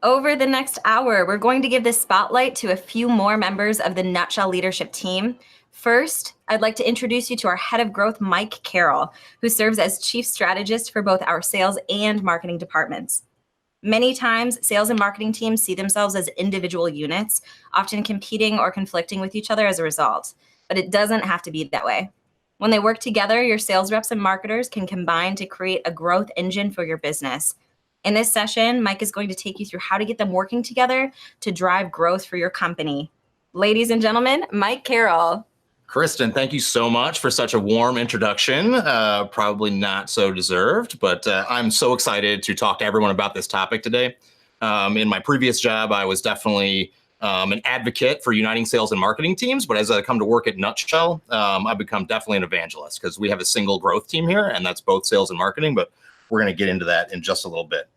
Over the next hour, we're going to give the spotlight to a few more members of the Nutshell leadership team. First, I'd like to introduce you to our head of growth, Mike Carroll, who serves as chief strategist for both our sales and marketing departments. Many times, sales and marketing teams see themselves as individual units, often competing or conflicting with each other as a result. But it doesn't have to be that way. When they work together, your sales reps and marketers can combine to create a growth engine for your business. In this session, Mike is going to take you through how to get them working together to drive growth for your company. Ladies and gentlemen, Mike Carroll. Kristen, thank you so much for such a warm introduction. Probably not so deserved, but I'm so excited to talk to everyone about this topic today. In my previous job, I was definitely an advocate for uniting sales and marketing teams, but as I come to work at Nutshell, I've become definitely an evangelist because we have a single growth team here, and that's both sales and marketing, but we're going to get into that in just a little bit.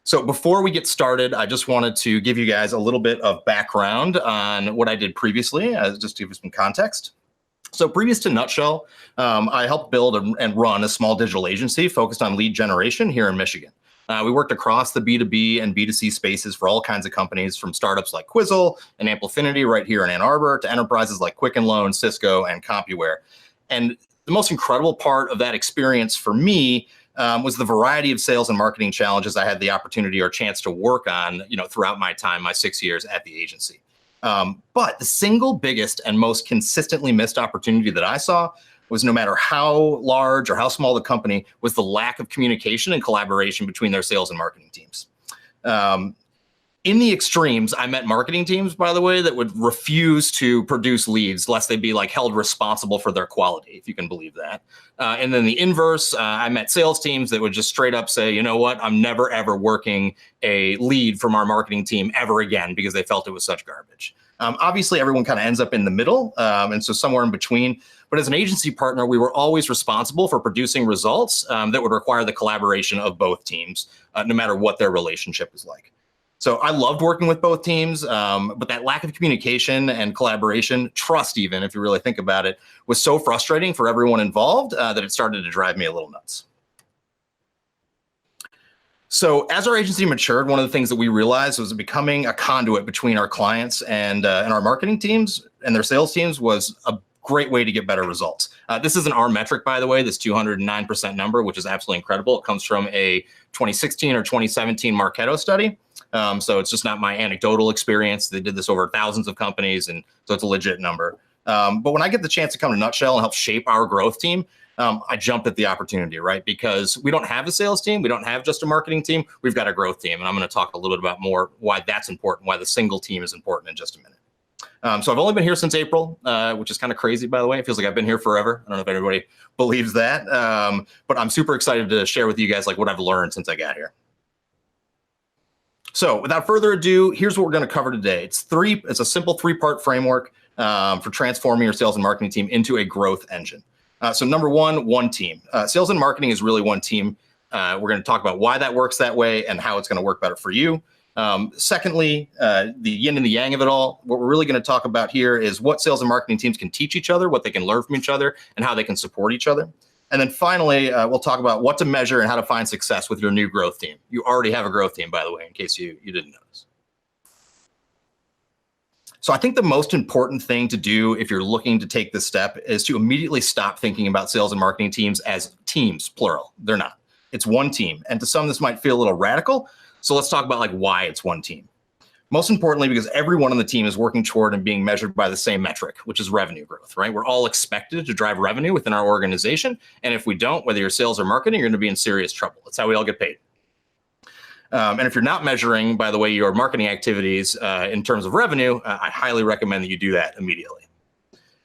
So before we get started, I just wanted to give you guys a little bit of background on what I did previously, just to give you some context. So previous to Nutshell, I helped build and run a small digital agency focused on lead generation here in Michigan. We worked across the B2B and B2C spaces for all kinds of companies, from startups like Quizzle and Amplifinity right here in Ann Arbor to enterprises like Quicken Loan, Cisco, and CompuWare. And the most incredible part of that experience for me was the variety of sales and marketing challenges I had the opportunity or chance to work on, throughout my time, my 6 years at the agency. But the single biggest and most consistently missed opportunity that I saw was, no matter how large or how small the company, was the lack of communication and collaboration between their sales and marketing teams. In the extremes, I met marketing teams, by the way, that would refuse to produce leads lest they be held responsible for their quality, if you can believe that. And then the inverse, I met sales teams that would just straight up say, you know what, I'm never, ever working a lead from our marketing team ever again because they felt it was such garbage. Obviously, everyone kind of ends up in the middle, and so somewhere in between. But as an agency partner, we were always responsible for producing results that would require the collaboration of both teams, no matter what their relationship is like. So I loved working with both teams, but that lack of communication and collaboration, trust even, if you really think about it, was so frustrating for everyone involved that it started to drive me a little nuts. So as our agency matured, one of the things that we realized was becoming a conduit between our clients and our marketing teams and their sales teams was a great way to get better results. This isn't our metric, by the way, this 209% number, which is absolutely incredible. It comes from a 2016 or 2017 Marketo study. So it's just not my anecdotal experience. They did this over thousands of companies, and so it's a legit number. But when I get the chance to come to Nutshell and help shape our growth team, I jumped at the opportunity, right? Because we don't have a sales team. We don't have just a marketing team. We've got a growth team. And I'm going to talk a little bit about more why that's important, why the single team is important in just a minute. So I've only been here since April, which is kind of crazy, by the way. It feels like I've been here forever. I don't know if everybody believes that. But I'm super excited to share with you guys what I've learned since I got here. So without further ado, here's what we're going to cover today. It's a simple three-part framework for transforming your sales and marketing team into a growth engine. So number one team. Sales and marketing is really one team. We're going to talk about why that works that way and how it's going to work better for you. Secondly, the yin and the yang of it all. What we're really going to talk about here is what sales and marketing teams can teach each other, what they can learn from each other, and how they can support each other. And then finally, we'll talk about what to measure and how to find success with your new growth team. You already have a growth team, by the way, in case you didn't notice. So I think the most important thing to do if you're looking to take this step is to immediately stop thinking about sales and marketing teams as teams, plural. They're not. It's one team. And to some, this might feel a little radical. So let's talk about why it's one team. Most importantly, because everyone on the team is working toward and being measured by the same metric, which is revenue growth, right? We're all expected to drive revenue within our organization. And if we don't, whether you're sales or marketing, you're going to be in serious trouble. That's how we all get paid. And if you're not measuring, by the way, your marketing activities in terms of revenue, I highly recommend that you do that immediately.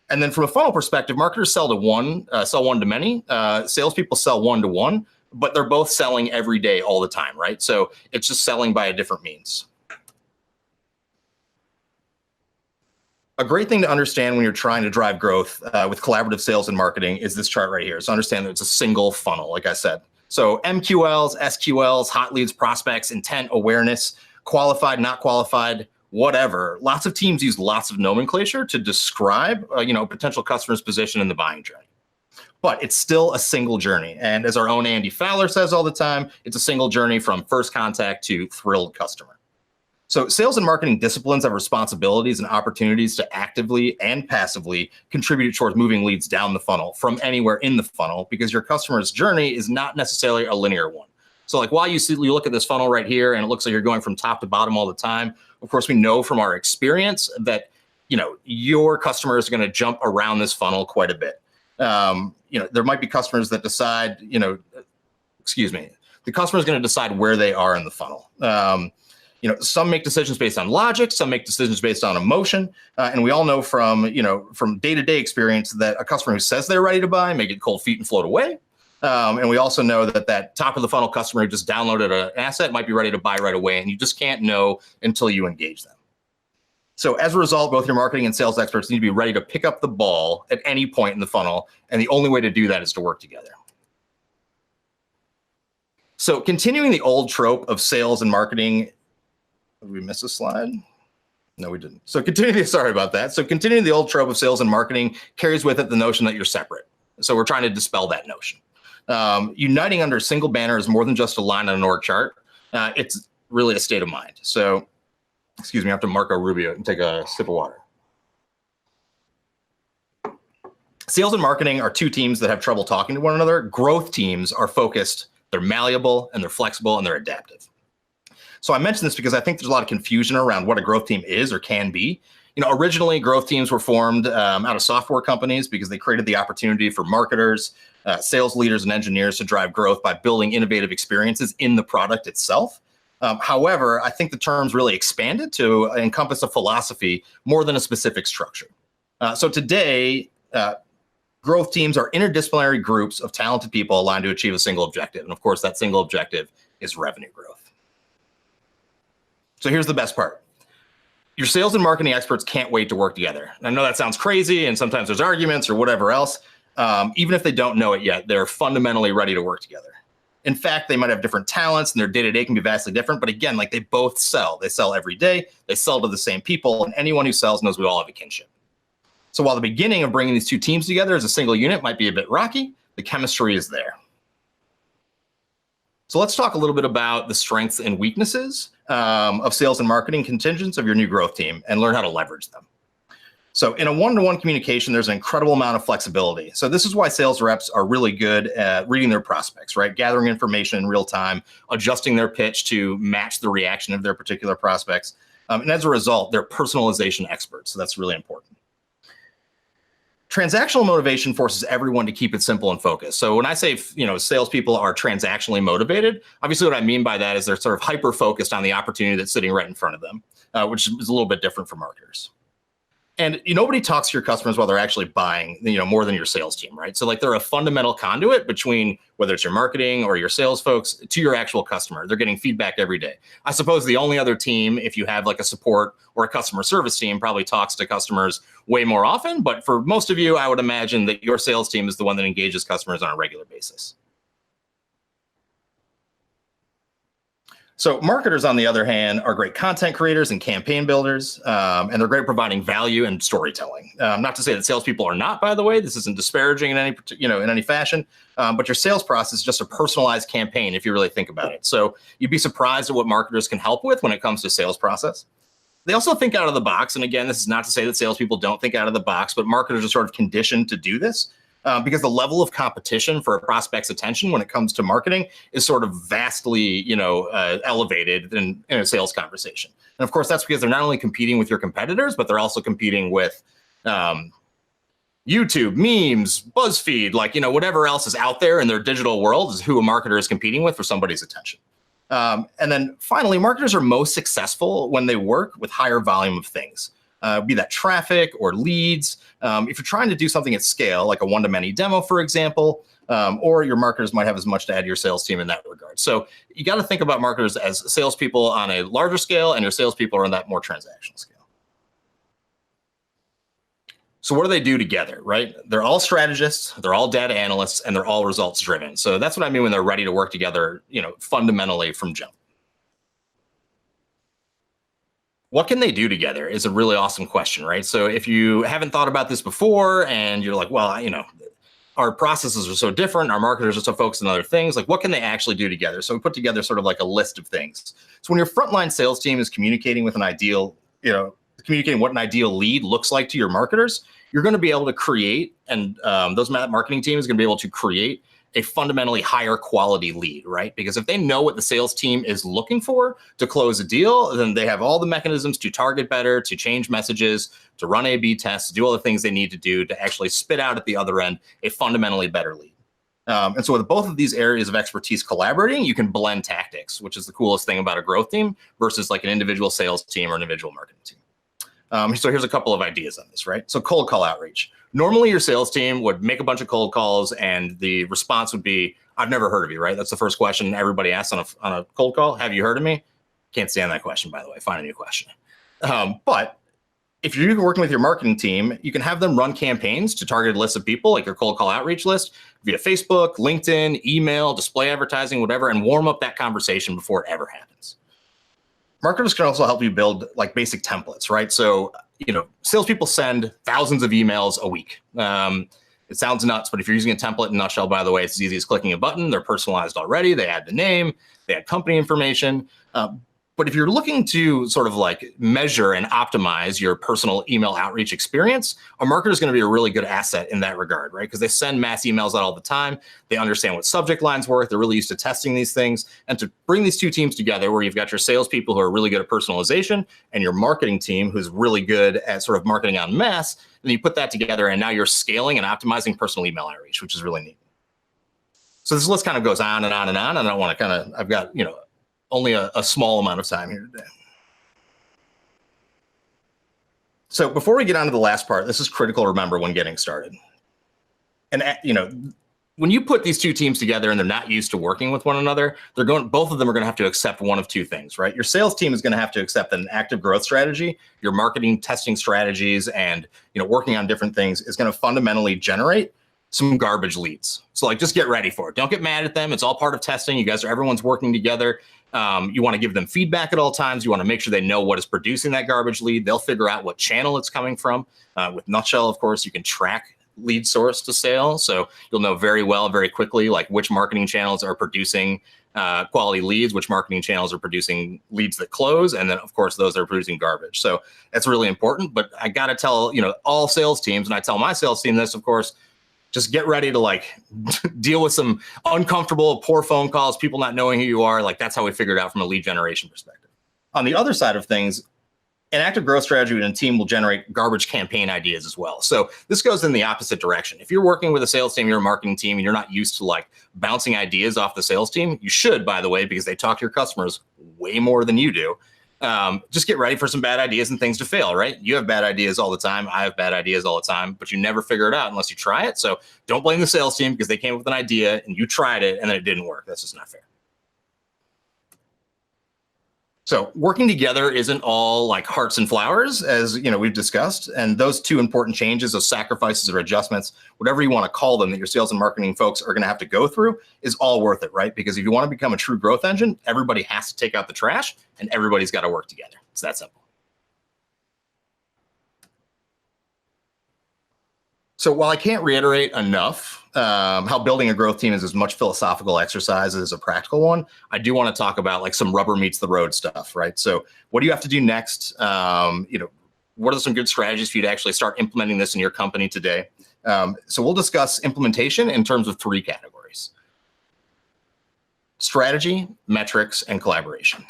And then from a funnel perspective, marketers sell one to many. Salespeople sell one to one, but they're both selling every day, all the time, right? So it's just selling by a different means. A great thing to understand when you're trying to drive growth with collaborative sales and marketing is this chart right here. So understand that it's a single funnel, like I said. So MQLs, SQLs, hot leads, prospects, intent, awareness, qualified, not qualified, whatever. Lots of teams use lots of nomenclature to describe, a potential customer's position in the buying journey. But it's still a single journey. And as our own Andy Fowler says all the time, it's a single journey from first contact to thrilled customer. So sales and marketing disciplines have responsibilities and opportunities to actively and passively contribute towards moving leads down the funnel from anywhere in the funnel, because your customer's journey is not necessarily a linear one. So like while you look at this funnel right here and it looks like you're going from top to bottom all the time, of course, we know from our experience that your customers are going to jump around this funnel quite a bit. There might be customers that decide, the customer is going to decide where they are in the funnel. Some make decisions based on logic, some make decisions based on emotion. And we all know from day-to-day experience that a customer who says they're ready to buy may get cold feet and float away. And we also know that top of the funnel customer who just downloaded an asset might be ready to buy right away, and you just can't know until you engage them. So as a result, both your marketing and sales experts need to be ready to pick up the ball at any point in the funnel. And the only way to do that is to work together. So continuing the old trope of sales and marketing, did we miss a slide? No, we didn't. So sorry about that. So continuing the old trope of sales and marketing carries with it the notion that you're separate. So we're trying to dispel that notion. Uniting under a single banner is more than just a line on an org chart. It's really a state of mind. So, excuse me, I have to Marco Rubio and take a sip of water. Sales and marketing are two teams that have trouble talking to one another. Growth teams are focused, they're malleable, and they're flexible, and they're adaptive. So I mentioned this because I think there's a lot of confusion around what a growth team is or can be. Originally growth teams were formed out of software companies because they created the opportunity for marketers, sales leaders, and engineers to drive growth by building innovative experiences in the product itself. However, I think the terms really expanded to encompass a philosophy more than a specific structure. So today, growth teams are interdisciplinary groups of talented people aligned to achieve a single objective. And of course, that single objective is revenue growth. So here's the best part. Your sales and marketing experts can't wait to work together. And I know that sounds crazy, and sometimes there's arguments or whatever else. Even if they don't know it yet, they're fundamentally ready to work together. In fact, they might have different talents and their day-to-day can be vastly different. But again, like they both sell. They sell every day. They sell to the same people. And anyone who sells knows we all have a kinship. So while the beginning of bringing these two teams together as a single unit might be a bit rocky, the chemistry is there. So let's talk a little bit about the strengths and weaknesses of sales and marketing contingents of your new growth team and learn how to leverage them. So in a one-to-one communication, there's an incredible amount of flexibility. So this is why sales reps are really good at reading their prospects, right? Gathering information in real time, adjusting their pitch to match the reaction of their particular prospects. And as a result, they're personalization experts. So that's really important. Transactional motivation forces everyone to keep it simple and focused. So when I say, salespeople are transactionally motivated, obviously what I mean by that is they're sort of hyper-focused on the opportunity that's sitting right in front of them, which is a little bit different from marketers. And nobody talks to your customers while they're actually buying, more than your sales team, right? So like they're a fundamental conduit between whether it's your marketing or your sales folks to your actual customer. They're getting feedback every day. I suppose the only other team, if you have like a support or a customer service team, probably talks to customers way more often. But for most of you, I would imagine that your sales team is the one that engages customers on a regular basis. So marketers, on the other hand, are great content creators and campaign builders, and they're great at providing value and storytelling. Not to say that salespeople are not, by the way. This isn't disparaging in any fashion. But your sales process is just a personalized campaign if you really think about it. So you'd be surprised at what marketers can help with when it comes to sales process. They also think out of the box. And again, this is not to say that salespeople don't think out of the box, but marketers are sort of conditioned to do this. Because the level of competition for a prospect's attention when it comes to marketing is sort of vastly, elevated in a sales conversation. And of course, that's because they're not only competing with your competitors, but they're also competing with YouTube, memes, BuzzFeed, whatever else is out there in their digital world is who a marketer is competing with for somebody's attention. And then finally, marketers are most successful when they work with higher volume of things. Be that traffic or leads. If you're trying to do something at scale, like a one-to-many demo, for example, or your marketers might have as much to add to your sales team in that regard. So you got to think about marketers as salespeople on a larger scale, and your salespeople are on that more transactional scale. So what do they do together, right? They're all strategists, they're all data analysts, and they're all results driven. So that's what I mean when they're ready to work together, fundamentally from jump. What can they do together is a really awesome question, right? So if you haven't thought about this before and you're like, well, our processes are so different, our marketers are so focused on other things, like what can they actually do together? So we put together sort of like a list of things. So when your frontline sales team is communicating with an ideal, communicating what an ideal lead looks like to your marketers, you're going to be able to create, and those marketing teams are going to be able to create a fundamentally higher quality lead, right? Because if they know what the sales team is looking for to close a deal, then they have all the mechanisms to target better, to change messages, to run A/B tests, to do all the things they need to do to actually spit out at the other end a fundamentally better lead. And so with both of these areas of expertise collaborating, you can blend tactics, which is the coolest thing about a growth team versus like an individual sales team or an individual marketing team. So here's a couple of ideas on this, right? So cold call outreach. Normally your sales team would make a bunch of cold calls and the response would be, I've never heard of you, right? That's the first question everybody asks on a cold call. Have you heard of me? Can't stand that question, by the way. Find a new question. But if you're working with your marketing team, you can have them run campaigns to targeted lists of people, like your cold call outreach list, via Facebook, LinkedIn, email, display advertising, whatever, and warm up that conversation before it ever happens. Marketers can also help you build like basic templates, right? So, salespeople send thousands of emails a week. It sounds nuts, but if you're using a template in a nutshell, by the way, it's as easy as clicking a button. They're personalized already. They add the name, they add company information. But if you're looking to sort of like measure and optimize your personal email outreach experience, a marketer is going to be a really good asset in that regard, right? Because they send mass emails out all the time. They understand what subject lines work. They're really used to testing these things. And to bring these two teams together where you've got your salespeople who are really good at personalization and your marketing team who's really good at sort of marketing en masse, then you put that together and now you're scaling and optimizing personal email outreach, which is really neat. So this list kind of goes on and on and on. And I don't want to I've got, only a small amount of time here today. So before we get on to the last part, this is critical to remember when getting started. And when you put these two teams together and they're not used to working with one another, both of them are going to have to accept one of two things, right? Your sales team is going to have to accept that an active growth strategy, your marketing testing strategies, and working on different things is going to fundamentally generate some garbage leads. So like, just get ready for it. Don't get mad at them. It's all part of testing. Everyone's working together. You want to give them feedback at all times. You want to make sure they know what is producing that garbage lead. They'll figure out what channel it's coming from. With Nutshell, of course, you can track lead source to sale. So you'll know very quickly, like which marketing channels are producing quality leads, which marketing channels are producing leads that close. And then of course, those that are producing garbage. So that's really important, but I got to tell, all sales teams, and I tell my sales team this, of course, just get ready to like deal with some uncomfortable, poor phone calls, people not knowing who you are. Like that's how we figured out from a lead generation perspective. On the other side of things, an active growth strategy and a team will generate garbage campaign ideas as well. So this goes in the opposite direction. If you're working with a sales team, you're a marketing team, and you're not used to like bouncing ideas off the sales team, you should, by the way, because they talk to your customers way more than you do. Just get ready for some bad ideas and things to fail, right? You have bad ideas all the time. I have bad ideas all the time, but you never figure it out unless you try it. So don't blame the sales team because they came up with an idea and you tried it and then it didn't work. That's just not fair. So working together isn't all like hearts and flowers, as we've discussed. And those two important changes, those sacrifices or adjustments, whatever you want to call them, that your sales and marketing folks are going to have to go through is all worth it, right? Because if you want to become a true growth engine, everybody has to take out the trash and everybody's got to work together. It's that simple. So while I can't reiterate enough how building a growth team is as much philosophical exercise as a practical one, I do want to talk about like some rubber meets the road stuff, right? So what do you have to do next? What are some good strategies for you to actually start implementing this in your company today? So we'll discuss implementation in terms of three categories: strategy, metrics, and collaboration.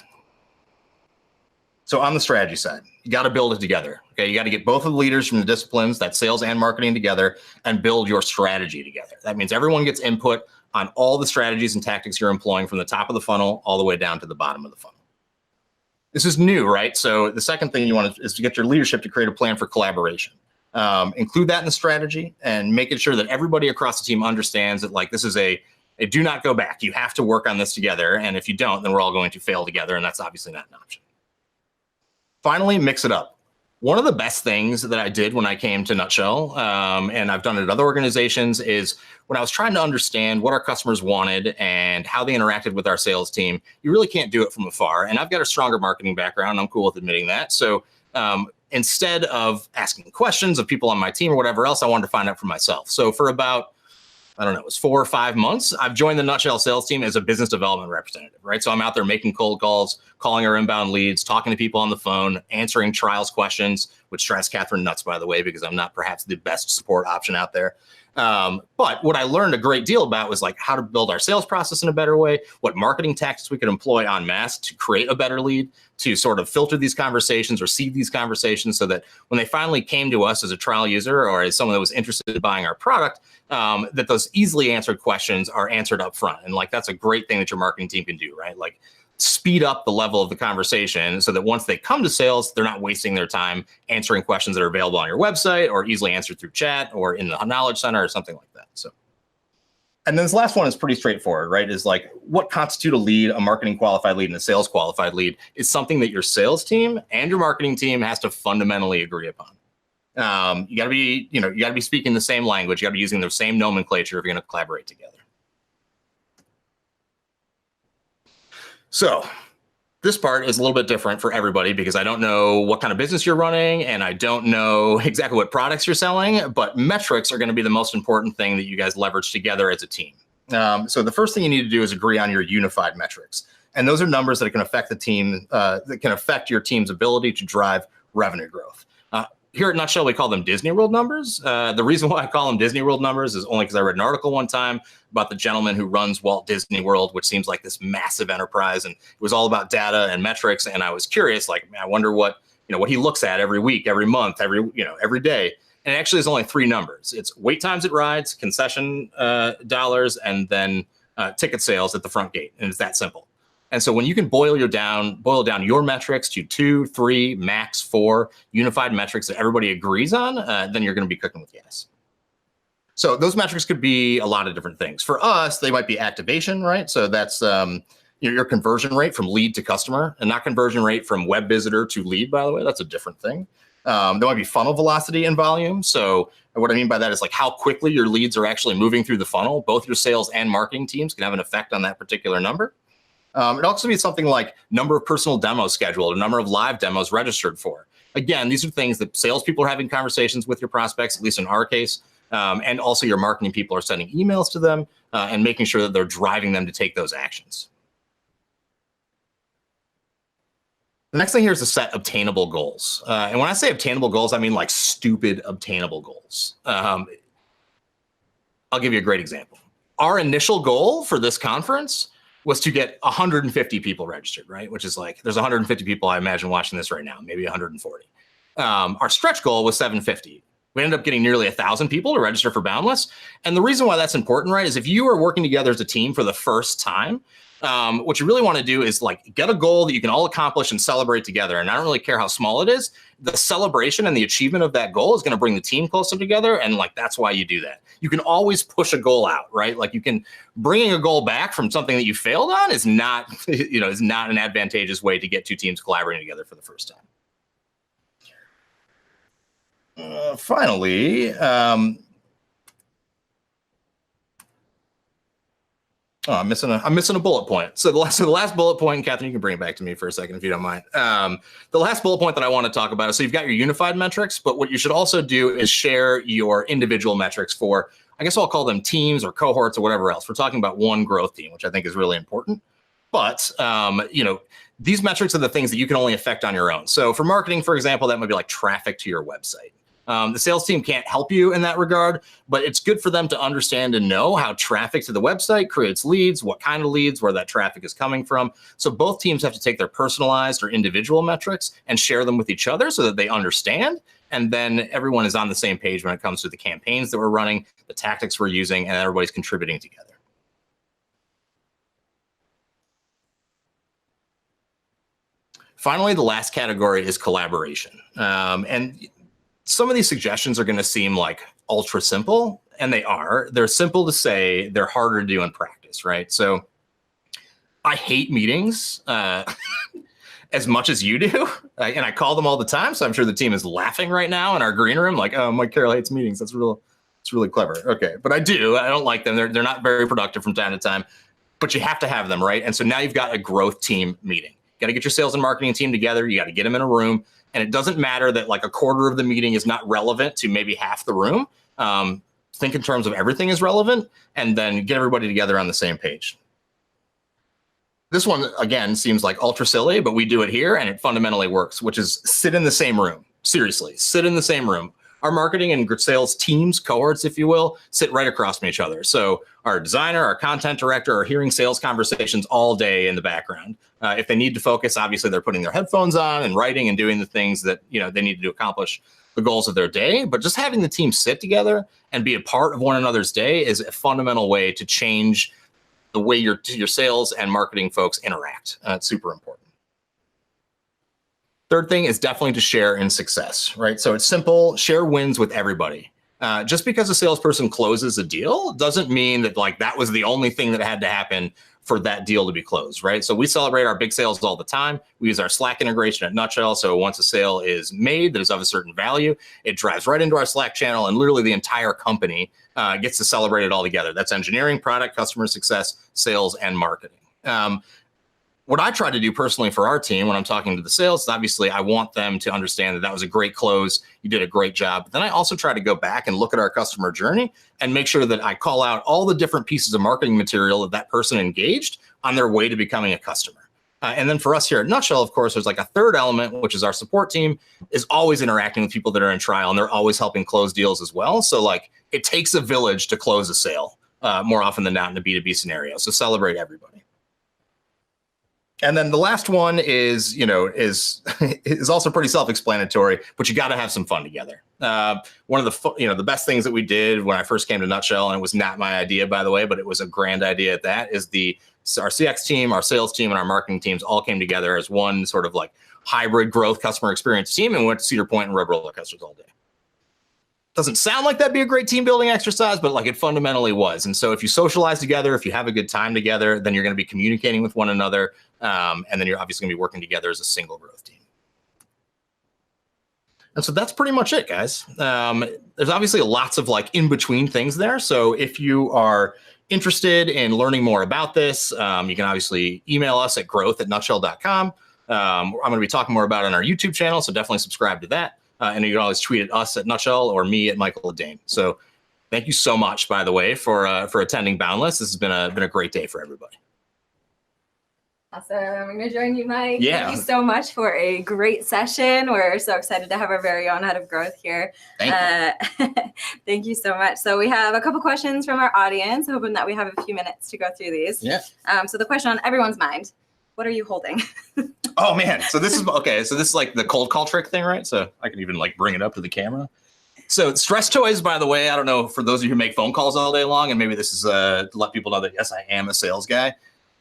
So on the strategy side, you got to build it together. Okay, you got to get both of the leaders from the disciplines, that sales and marketing, together and build your strategy together. That means everyone gets input on all the strategies and tactics you're employing from the top of the funnel all the way down to the bottom of the funnel. This is new, right? So the second thing you want is to get your leadership to create a plan for collaboration. Include that in the strategy and making sure that everybody across the team understands that like this is a do not go back. You have to work on this together. And if you don't, then we're all going to fail together. And that's obviously not an option. Finally, mix it up. One of the best things that I did when I came to Nutshell, and I've done it at other organizations, is when I was trying to understand what our customers wanted and how they interacted with our sales team, you really can't do it from afar. And I've got a stronger marketing background. I'm cool with admitting that. So instead of asking questions of people on my team or whatever else, I wanted to find out for myself. So for about I don't know, it was 4 or 5 months, I've joined the Nutshell sales team as a business development representative, right? So I'm out there making cold calls, calling our inbound leads, talking to people on the phone, answering trials questions, which drives Catherine nuts, by the way, because I'm not perhaps the best support option out there. But what I learned a great deal about was like how to build our sales process in a better way, what marketing tactics we could employ en masse to create a better lead, to sort of filter these conversations or seed these conversations so that when they finally came to us as a trial user or as someone that was interested in buying our product, that those easily answered questions are answered up front. And like, that's a great thing that your marketing team can do, right? Like speed up the level of the conversation so that once they come to sales, they're not wasting their time answering questions that are available on your website or easily answered through chat or in the knowledge center or something like that. So, and then this last one is pretty straightforward, right? Is like what constitutes a lead, a marketing qualified lead and a sales qualified lead is something that your sales team and your marketing team has to fundamentally agree upon. You got to be, you got to be speaking the same language. You got to be using the same nomenclature if you're going to collaborate together. So this part is a little bit different for everybody because I don't know what kind of business you're running and I don't know exactly what products you're selling, but metrics are going to be the most important thing that you guys leverage together as a team. So the first thing you need to do is agree on your unified metrics. And those are numbers that can affect the team, that can affect your team's ability to drive revenue growth. Here at Nutshell, we call them Disney World numbers. The reason why I call them Disney World numbers is only because I read an article one time about the gentleman who runs Walt Disney World, which seems like this massive enterprise. And it was all about data and metrics. And I was curious, like, man, I wonder what he looks at every week, every month, every day. And it actually is only 3 numbers. It's wait times at rides, concession dollars, and then ticket sales at the front gate. And it's that simple. And so when you can boil down your metrics to 2, 3, max 4 unified metrics that everybody agrees on, then you're going to be cooking with gas. So those metrics could be a lot of different things. For us, they might be activation, right? So that's your conversion rate from lead to customer, and not conversion rate from web visitor to lead, by the way. That's a different thing. There might be funnel velocity and volume. So what I mean by that is like how quickly your leads are actually moving through the funnel. Both your sales and marketing teams can have an effect on that particular number. It also means something like number of personal demos scheduled, or number of live demos registered for. Again, these are things that salespeople are having conversations with your prospects, at least in our case, and also your marketing people are sending emails to them and making sure that they're driving them to take those actions. The next thing here is to set obtainable goals. And when I say obtainable goals, I mean like stupid obtainable goals. I'll give you a great example. Our initial goal for this conference was to get 150 people registered, right? Which is like, there's 150 people, I imagine, watching this right now, maybe 140. Our stretch goal was 750. We ended up getting nearly 1,000 people to register for Boundless. And the reason why that's important, right, is if you are working together as a team for the first time, what you really want to do is like get a goal that you can all accomplish and celebrate together. And I don't really care how small it is. The celebration and the achievement of that goal is going to bring the team closer together. And like, that's why you do that. You can always push a goal out, right? Like bringing a goal back from something that you failed on is not, is not an advantageous way to get 2 teams collaborating together for the first time. Finally, I'm missing a bullet point. So the last bullet point, and Catherine, you can bring it back to me for a second if you don't mind. The last bullet point that I want to talk about is, so you've got your unified metrics, but what you should also do is share your individual metrics for, I guess I'll call them teams or cohorts or whatever else. We're talking about one growth team, which I think is really important. But, these metrics are the things that you can only affect on your own. So for marketing, for example, that might be like traffic to your website. The sales team can't help you in that regard, but it's good for them to understand and know how traffic to the website creates leads, what kind of leads, where that traffic is coming from. So both teams have to take their personalized or individual metrics and share them with each other so that they understand. And then everyone is on the same page when it comes to the campaigns that we're running, the tactics we're using, and everybody's contributing together. Finally, the last category is collaboration. And some of these suggestions are going to seem like ultra simple, and they are. They're simple to say, they're harder to do in practice, right? So I hate meetings as much as you do, and I call them all the time, so I'm sure the team is laughing right now in our green room, like, oh, Mike Carroll hates meetings. It's really clever. Okay, but I don't like them. They're not very productive from time to time, but you have to have them, right? And so now you've got a growth team meeting. You got to get your sales and marketing team together. You got to get them in a room. And it doesn't matter that like a quarter of the meeting is not relevant to maybe half the room. think in terms of everything is relevant, and then get everybody together on the same page. This one, again, seems like ultra silly, but we do it here and it fundamentally works, which is sit in the same room. Seriously, sit in the same room. Our marketing and sales teams, cohorts, if you will, sit right across from each other. So our designer, our content director are hearing sales conversations all day in the background. If they need to focus, obviously they're putting their headphones on and writing and doing the things that they need to do accomplish the goals of their day. But just having the team sit together and be a part of one another's day is a fundamental way to change the way your sales and marketing folks interact. It's super important. Third thing is definitely to share in success, right? So it's simple, share wins with everybody. Just because a salesperson closes a deal doesn't mean that that was the only thing that had to happen for that deal to be closed, right? So we celebrate our big sales all the time. We use our Slack integration at Nutshell. So once a sale is made that is of a certain value, it drives right into our Slack channel, and literally the entire company gets to celebrate it all together. That's engineering, product, customer success, sales, and marketing. What I try to do personally for our team when I'm talking to the sales, obviously I want them to understand that that was a great close. You did a great job. But then I also try to go back and look at our customer journey and make sure that I call out all the different pieces of marketing material that that person engaged on their way to becoming a customer. And then for us here at Nutshell, of course, there's a third element, which is our support team is always interacting with people that are in trial, and they're always helping close deals as well. So it takes a village to close a sale more often than not in a B2B scenario. So celebrate everybody. And then the last one is also pretty self-explanatory, but you got to have some fun together. One of the the best things that we did when I first came to Nutshell, and it was not my idea, by the way, but it was a grand idea at that, is our CX team, our sales team, and our marketing teams all came together as one sort of hybrid growth customer experience team, and we went to Cedar Point and rode roller coasters all day. Doesn't sound like that'd be a great team building exercise, but it fundamentally was. And so if you socialize together, if you have a good time together, then you're going to be communicating with one another. And then you're obviously going to be working together as a single growth team. And so that's pretty much it, guys. There's obviously lots of in-between things there. So if you are interested in learning more about this, you can obviously email us at growth@nutshell.com. I'm going to be talking more about it on our YouTube channel, so definitely subscribe to that. And you can always tweet at us at Nutshell or me at Michael Dane. So thank you so much, by the way, for attending Boundless. This has been a great day for everybody. Awesome. I'm going to join you, Mike. Yeah. Thank you so much for a great session. We're so excited to have our very own head of growth here. Thank you. Thank you so much. So we have a couple questions from our audience, hoping that we have a few minutes to go through these. Yeah. So the question on everyone's mind, what are you holding? Oh, man. So this is okay. So this is the cold call trick thing, right? So I can even bring it up to the camera. So stress toys, by the way, I don't know, for those of you who make phone calls all day long, and maybe this is to let people know that, yes, I am a sales guy.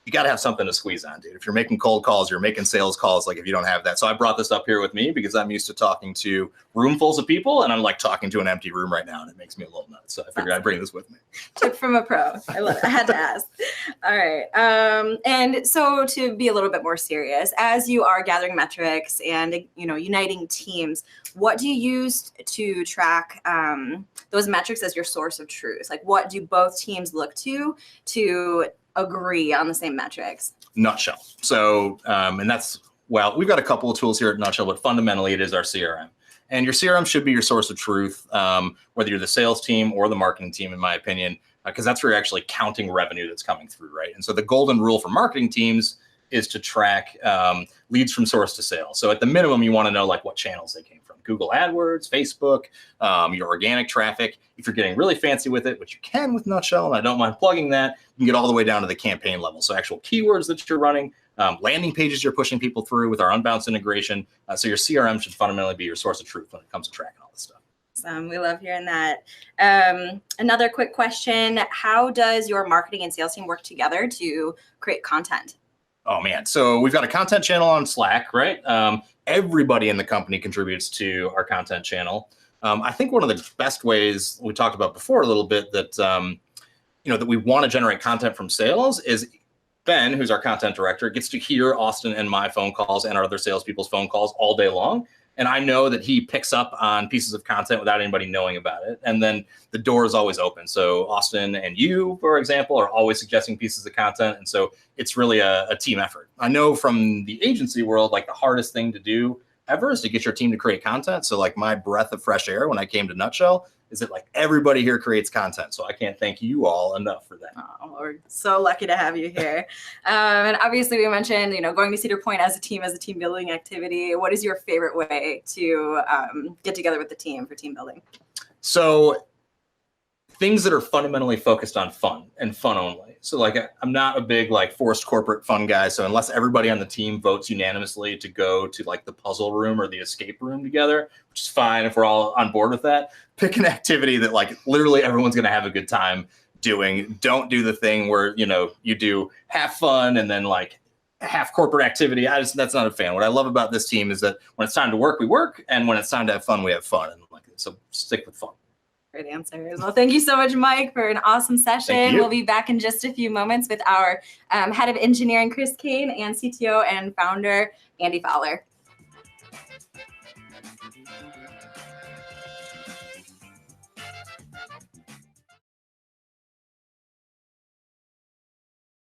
You got to have something to squeeze on, dude. If you're making cold calls, you're making sales calls, if you don't have that. So I brought this up here with me because I'm used to talking to roomfuls of people, and I'm talking to an empty room right now, and it makes me a little nuts. So I figured I'd bring this with me. Tip from a pro. I love it. I had to ask. All right. And so to be a little bit more serious, as you are gathering metrics and, uniting teams, what do you use to track those metrics as your source of truth? What do both teams look to agree on the same metrics? Nutshell. So, and we've got a couple of tools here at Nutshell, but fundamentally it is our CRM. And your CRM should be your source of truth, whether you're the sales team or the marketing team, in my opinion, because that's where you're actually counting revenue that's coming through, right? And so the golden rule for marketing teams is to track leads from source to sale. So at the minimum, you want to know what channels they came from. Google AdWords, Facebook, your organic traffic. If you're getting really fancy with it, which you can with Nutshell, and I don't mind plugging that, you can get all the way down to the campaign level. So actual keywords that you're running, landing pages you're pushing people through with our Unbounce integration. So your CRM should fundamentally be your source of truth when it comes to tracking all this stuff. We love hearing that. Another quick question. How does your marketing and sales team work together to create content? Oh, man. So we've got a content channel on Slack, right? Everybody in the company contributes to our content channel. I think one of the best ways we talked about before a little bit that, that we want to generate content from sales is Ben, who's our content director, gets to hear Austin and my phone calls and our other salespeople's phone calls all day long. And I know that he picks up on pieces of content without anybody knowing about it. And then the door is always open. So Austin and you, for example, are always suggesting pieces of content. And so it's really a team effort. I know from the agency world, the hardest thing to do ever is to get your team to create content. So my breath of fresh air when I came to Nutshell is that like everybody here creates content. So I can't thank you all enough for that. Oh, we're so lucky to have you here. And obviously we mentioned, going to Cedar Point as a team building activity. What is your favorite way to get together with the team for team building? So things that are fundamentally focused on fun and fun only. So like I'm not a big like forced corporate fun guy. So unless everybody on the team votes unanimously to go to like the puzzle room or the escape room together, which is fine if we're all on board with that, pick an activity that like literally everyone's going to have a good time doing. Don't do the thing where, you do half fun and then like half corporate activity. That's not a fan. What I love about this team is that when it's time to work, we work. And when it's time to have fun, we have fun. And like, so stick with fun. Great answers. Well, thank you so much, Mike, for an awesome session. We'll be back in just a few moments with our head of engineering, Chris Kane, and CTO and founder, Andy Fowler.